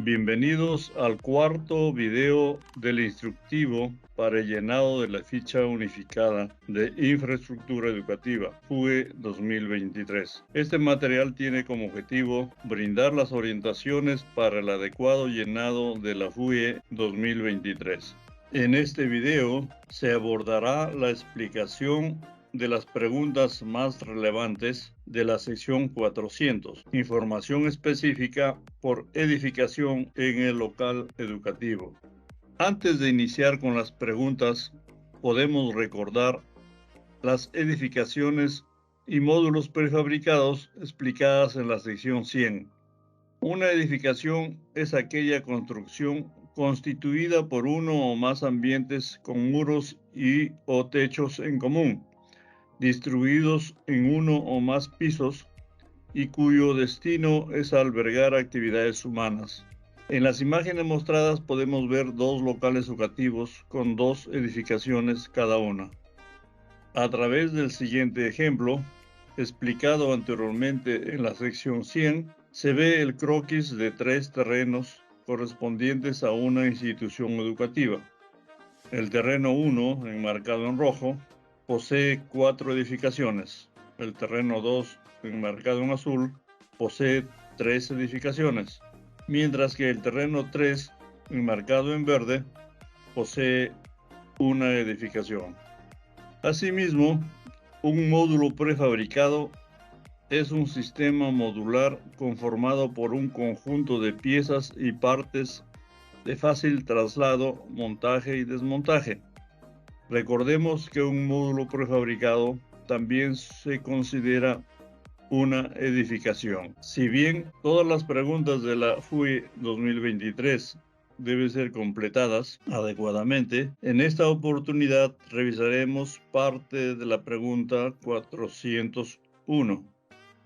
Bienvenidos al cuarto video del instructivo para el llenado de la ficha unificada de infraestructura educativa FUE 2023. Este material tiene como objetivo brindar las orientaciones para el adecuado llenado de la FUE 2023. En este video se abordará la explicación de las preguntas más relevantes de la sección 400, información específica por edificación en el local educativo. Antes de iniciar con las preguntas, podemos recordar las edificaciones y módulos prefabricados explicadas en la sección 100. Una edificación es aquella construcción constituida por uno o más ambientes con muros y o techos en común, distribuidos en uno o más pisos y cuyo destino es albergar actividades humanas. En las imágenes mostradas podemos ver dos locales educativos con dos edificaciones cada una. A través del siguiente ejemplo, explicado anteriormente en la sección 100, se ve el croquis de tres terrenos correspondientes a una institución educativa. El terreno 1, enmarcado en rojo, posee 4 edificaciones. El terreno 2, enmarcado en azul, posee 3 edificaciones, mientras que el terreno 3, enmarcado en verde, posee una edificación. Asimismo, un módulo prefabricado es un sistema modular conformado por un conjunto de piezas y partes de fácil traslado, montaje y desmontaje. Recordemos que un módulo prefabricado también se considera una edificación. Si bien todas las preguntas de la FUE 2023 deben ser completadas adecuadamente, en esta oportunidad revisaremos parte de la pregunta 401.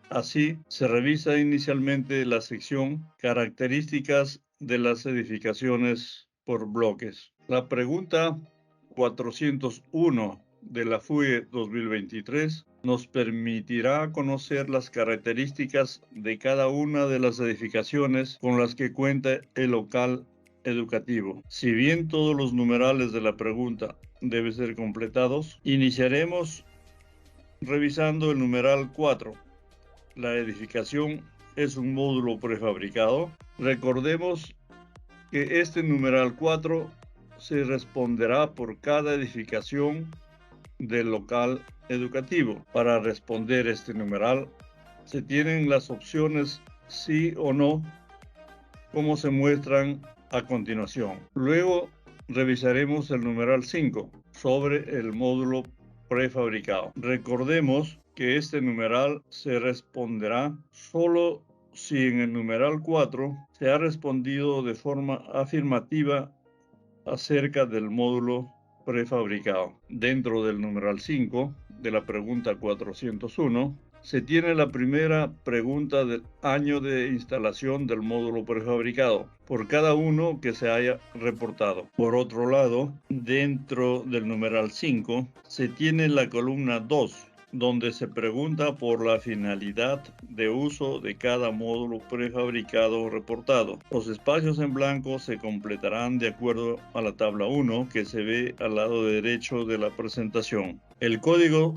Así, se revisa inicialmente la sección Características de las edificaciones por bloques. La pregunta 401 de la FUE 2023 nos permitirá conocer las características de cada una de las edificaciones con las que cuenta el local educativo. Si bien todos los numerales de la pregunta deben ser completados, iniciaremos revisando el numeral 4. La edificación es un módulo prefabricado. Recordemos que este numeral 4 se responderá por cada edificación del local educativo. Para responder este numeral se tienen las opciones sí o no, como se muestran a continuación. Luego revisaremos el numeral 5 sobre el módulo prefabricado. Recordemos que este numeral se responderá solo si en el numeral 4 se ha respondido de forma afirmativa acerca del módulo prefabricado. Dentro del numeral 5 de la pregunta 401 se tiene la primera pregunta del año de instalación del módulo prefabricado por cada uno que se haya reportado. Por otro lado, dentro del numeral 5 se tiene la columna 2, donde se pregunta por la finalidad de uso de cada módulo prefabricado reportado. Los espacios en blanco se completarán de acuerdo a la tabla 1 que se ve al lado derecho de la presentación. El código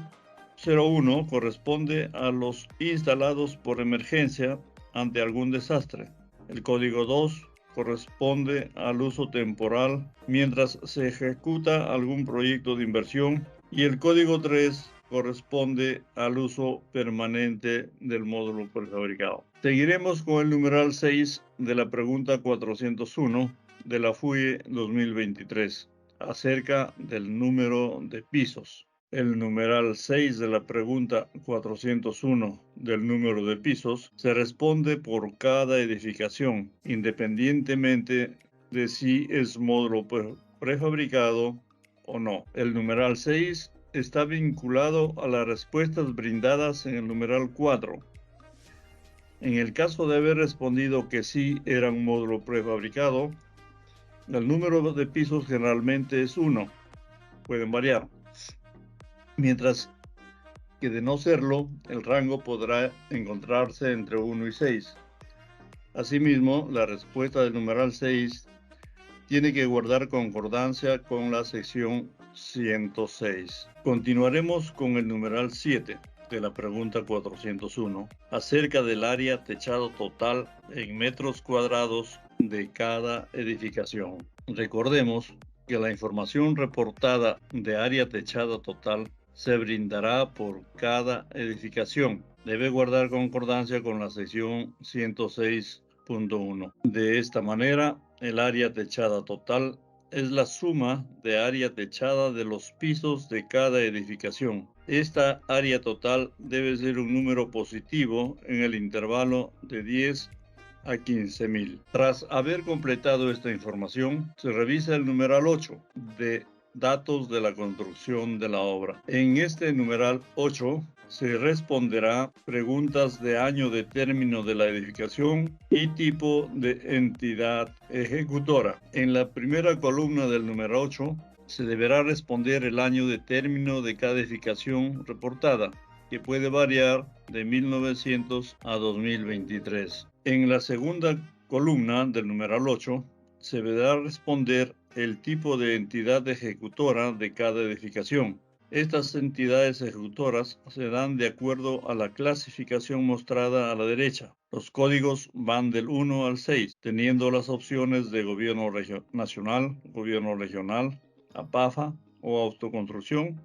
01 corresponde a los instalados por emergencia ante algún desastre. El código 2 corresponde al uso temporal mientras se ejecuta algún proyecto de inversión y el código 3 corresponde al uso permanente del módulo prefabricado. Seguiremos con el numeral 6 de la pregunta 401 de la FUE 2023 acerca del número de pisos. El numeral 6 de la pregunta 401 del número de pisos se responde por cada edificación, independientemente de si es módulo prefabricado o no. El numeral 6 está vinculado a las respuestas brindadas en el numeral 4. En el caso de haber respondido que sí era un módulo prefabricado, el número de pisos generalmente es 1. Pueden variar. Mientras que de no serlo, el rango podrá encontrarse entre 1 y 6. Asimismo, la respuesta del numeral 6 tiene que guardar concordancia con la sección 106. Continuaremos con el numeral 7 de la pregunta 401 acerca del área techado total en metros cuadrados de cada edificación. Recordemos que la información reportada de área techada total se brindará por cada edificación. Debe guardar concordancia con la sección 106.1. De esta manera, el área techada total es la suma de área techada de los pisos de cada edificación. Esta área total debe ser un número positivo en el intervalo de 10 a 15.000. Tras haber completado esta información, se revisa el numeral 8 de datos de la construcción de la obra. En este numeral 8 se responderá preguntas de año de término de la edificación y tipo de entidad ejecutora. En la primera columna del número 8 se deberá responder el año de término de cada edificación reportada, que puede variar de 1900 a 2023. En la segunda columna del numeral 8 se deberá responder el tipo de entidad ejecutora de cada edificación. Estas entidades ejecutoras se dan de acuerdo a la clasificación mostrada a la derecha. Los códigos van del 1 al 6, teniendo las opciones de gobierno nacional, gobierno regional, APAFA o autoconstrucción,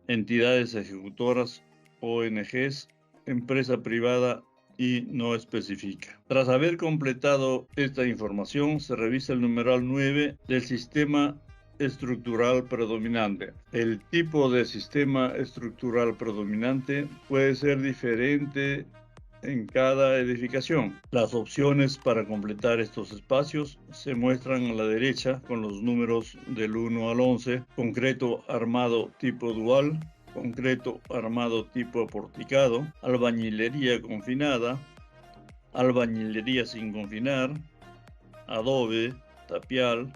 entidades ejecutoras, ONGs, empresa privada y no especifica. Tras haber completado esta información, se revisa el numeral 9 del sistema estructural predominante. El tipo de sistema estructural predominante puede ser diferente en cada edificación. Las opciones para completar estos espacios se muestran a la derecha con los números del 1 al 11, concreto armado tipo dual, concreto armado tipo aporticado, albañilería confinada, albañilería sin confinar, adobe, tapial,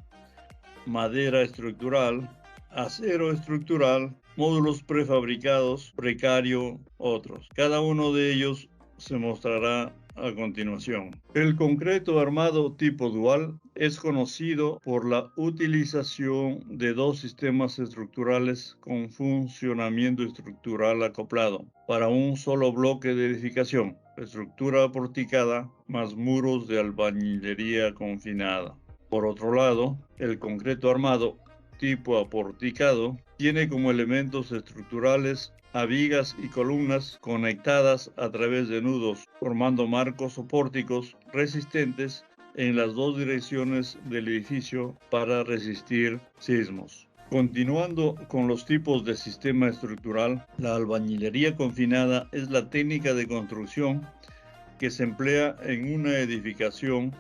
madera estructural, acero estructural, módulos prefabricados, precario, otros. Cada uno de ellos se mostrará a continuación. El concreto armado tipo dual es conocido por la utilización de dos sistemas estructurales con funcionamiento estructural acoplado para un solo bloque de edificación, estructura porticada más muros de albañilería confinada. Por otro lado, el concreto armado tipo aporticado tiene como elementos estructurales a vigas y columnas conectadas a través de nudos, formando marcos o pórticos resistentes en las dos direcciones del edificio para resistir sismos. Continuando con los tipos de sistema estructural, la albañilería confinada es la técnica de construcción que se emplea en una edificación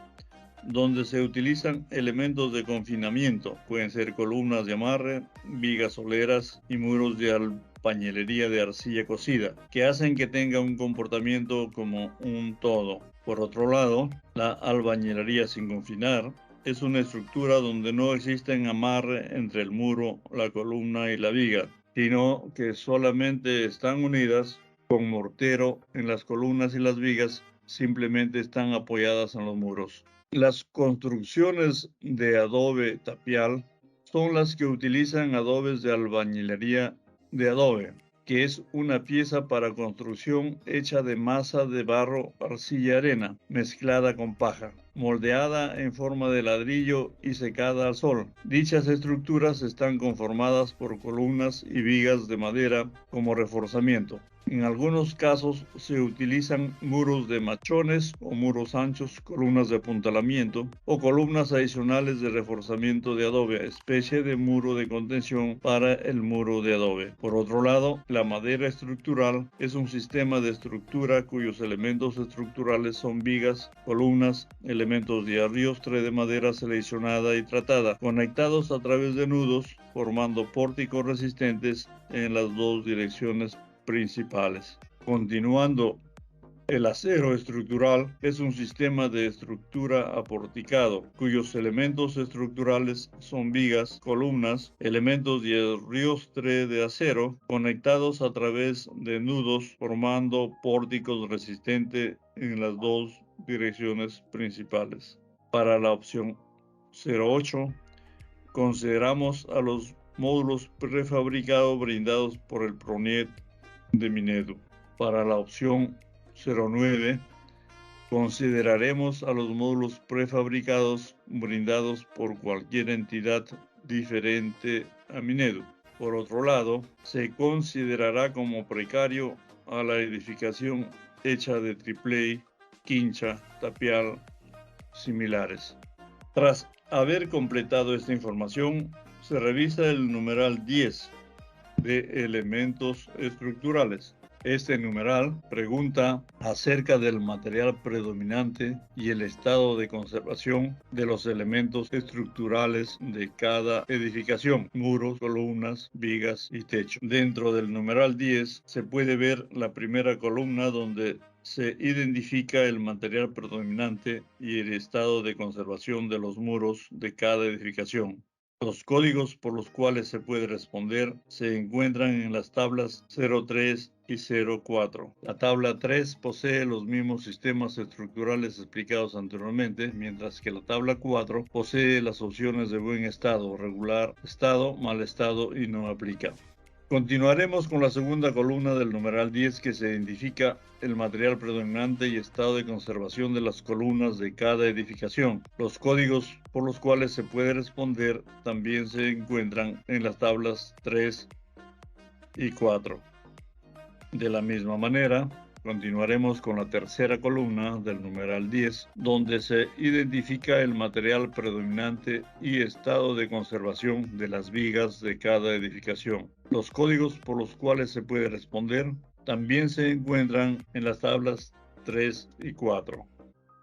donde se utilizan elementos de confinamiento, pueden ser columnas de amarre, vigas soleras y muros de albañilería de arcilla cocida, que hacen que tenga un comportamiento como un todo. Por otro lado, la albañilería sin confinar es una estructura donde no existen amarre entre el muro, la columna y la viga, sino que solamente están unidas con mortero en las columnas y las vigas simplemente están apoyadas en los muros. Las construcciones de adobe tapial son las que utilizan adobes de albañilería de adobe, que es una pieza para construcción hecha de masa de barro, arcilla y arena, mezclada con paja, moldeada en forma de ladrillo y secada al sol. Dichas estructuras están conformadas por columnas y vigas de madera como reforzamiento. En algunos casos se utilizan muros de machones o muros anchos, columnas de apuntalamiento o columnas adicionales de reforzamiento de adobe, especie de muro de contención para el muro de adobe. Por otro lado, la madera estructural es un sistema de estructura cuyos elementos estructurales son vigas, columnas, elementos de arriostre de madera seleccionada y tratada, conectados a través de nudos, formando pórticos resistentes en las dos direcciones principales. Continuando, el acero estructural es un sistema de estructura aporticado, cuyos elementos estructurales son vigas, columnas, elementos de arriostre de acero, conectados a través de nudos, formando pórticos resistentes en las dos direcciones principales. Para la opción 08, consideramos a los módulos prefabricados brindados por el PRONIET de Minedu. Para la opción 09, consideraremos a los módulos prefabricados brindados por cualquier entidad diferente a Minedu. Por otro lado, se considerará como precario a la edificación hecha de tripley, quincha, tapial, similares. Tras haber completado esta información, se revisa el numeral 10 de elementos estructurales. Este numeral pregunta acerca del material predominante y el estado de conservación de los elementos estructurales de cada edificación: muros, columnas, vigas y techo. Dentro del numeral 10 se puede ver la primera columna, donde se identifica el material predominante y el estado de conservación de los muros de cada edificación. Los códigos por los cuales se puede responder se encuentran en las tablas 03 y 04. La tabla 3 posee los mismos sistemas estructurales explicados anteriormente, mientras que la tabla 4 posee las opciones de buen estado, regular estado, mal estado y no aplica. Continuaremos con la segunda columna del numeral 10, que se identifica el material predominante y estado de conservación de las columnas de cada edificación. Los códigos por los cuales se puede responder también se encuentran en las tablas 3 y 4. De la misma manera, continuaremos con la tercera columna del numeral 10, donde se identifica el material predominante y estado de conservación de las vigas de cada edificación. Los códigos por los cuales se puede responder también se encuentran en las tablas 3 y 4.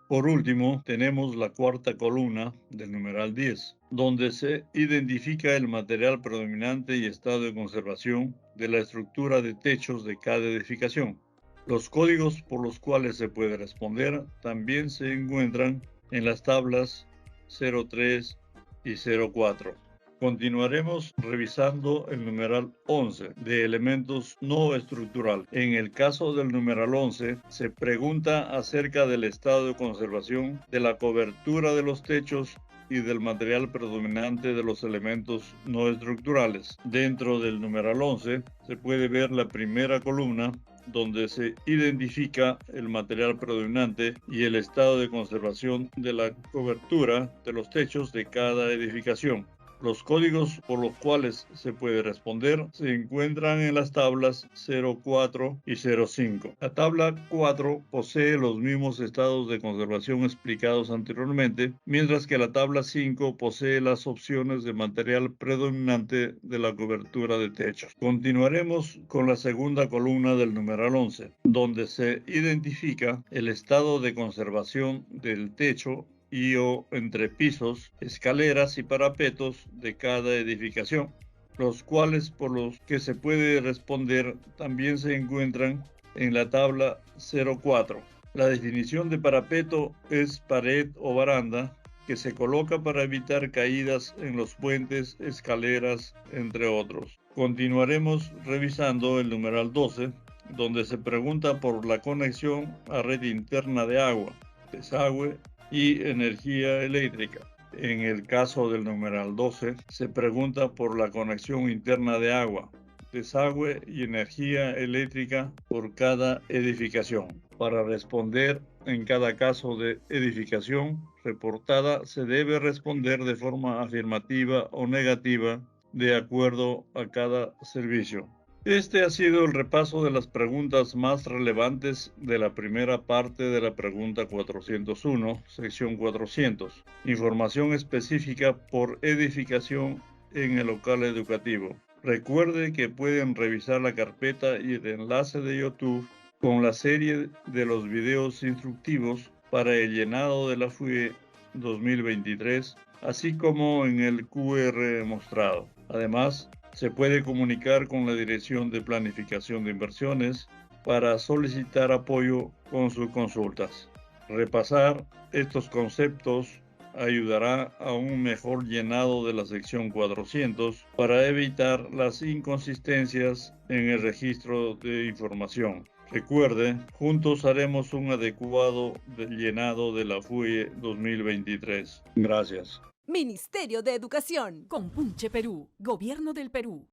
Por último, tenemos la cuarta columna del numeral 10, donde se identifica el material predominante y estado de conservación de la estructura de techos de cada edificación. Los códigos por los cuales se puede responder también se encuentran en las tablas 03 y 04. Continuaremos revisando el numeral 11 de elementos no estructurales. En el caso del numeral 11, se pregunta acerca del estado de conservación de la cobertura de los techos y del material predominante de los elementos no estructurales. Dentro del numeral 11 se puede ver la primera columna, donde se identifica el material predominante y el estado de conservación de la cobertura de los techos de cada edificación. Los códigos por los cuales se puede responder se encuentran en las tablas 04 y 05. La tabla 4 posee los mismos estados de conservación explicados anteriormente, mientras que la tabla 5 posee las opciones de material predominante de la cobertura de techos. Continuaremos con la segunda columna del numeral 11, donde se identifica el estado de conservación del techo y o entrepisos, escaleras y parapetos de cada edificación, los cuales por los que se puede responder también se encuentran en la tabla 04. La definición de parapeto es pared o baranda que se coloca para evitar caídas en los puentes, escaleras, entre otros. Continuaremos revisando el numeral 12, donde se pregunta por la conexión a red interna de agua, desagüe y energía eléctrica. En el caso del numeral 12, se pregunta por la conexión interna de agua, desagüe y energía eléctrica por cada edificación. Para responder en cada caso de edificación reportada, se debe responder de forma afirmativa o negativa de acuerdo a cada servicio. Este ha sido el repaso de las preguntas más relevantes de la primera parte de la pregunta 401, sección 400. Información específica por edificación en el local educativo. Recuerde que pueden revisar la carpeta y el enlace de YouTube con la serie de los videos instructivos para el llenado de la FUE 2023, así como en el QR mostrado. Además, se puede comunicar con la Dirección de Planificación de Inversiones para solicitar apoyo con sus consultas. Repasar estos conceptos ayudará a un mejor llenado de la sección 400 para evitar las inconsistencias en el registro de información. Recuerde, juntos haremos un adecuado llenado de la FUE 2023. Gracias. Ministerio de Educación. Compunche Perú, Gobierno del Perú.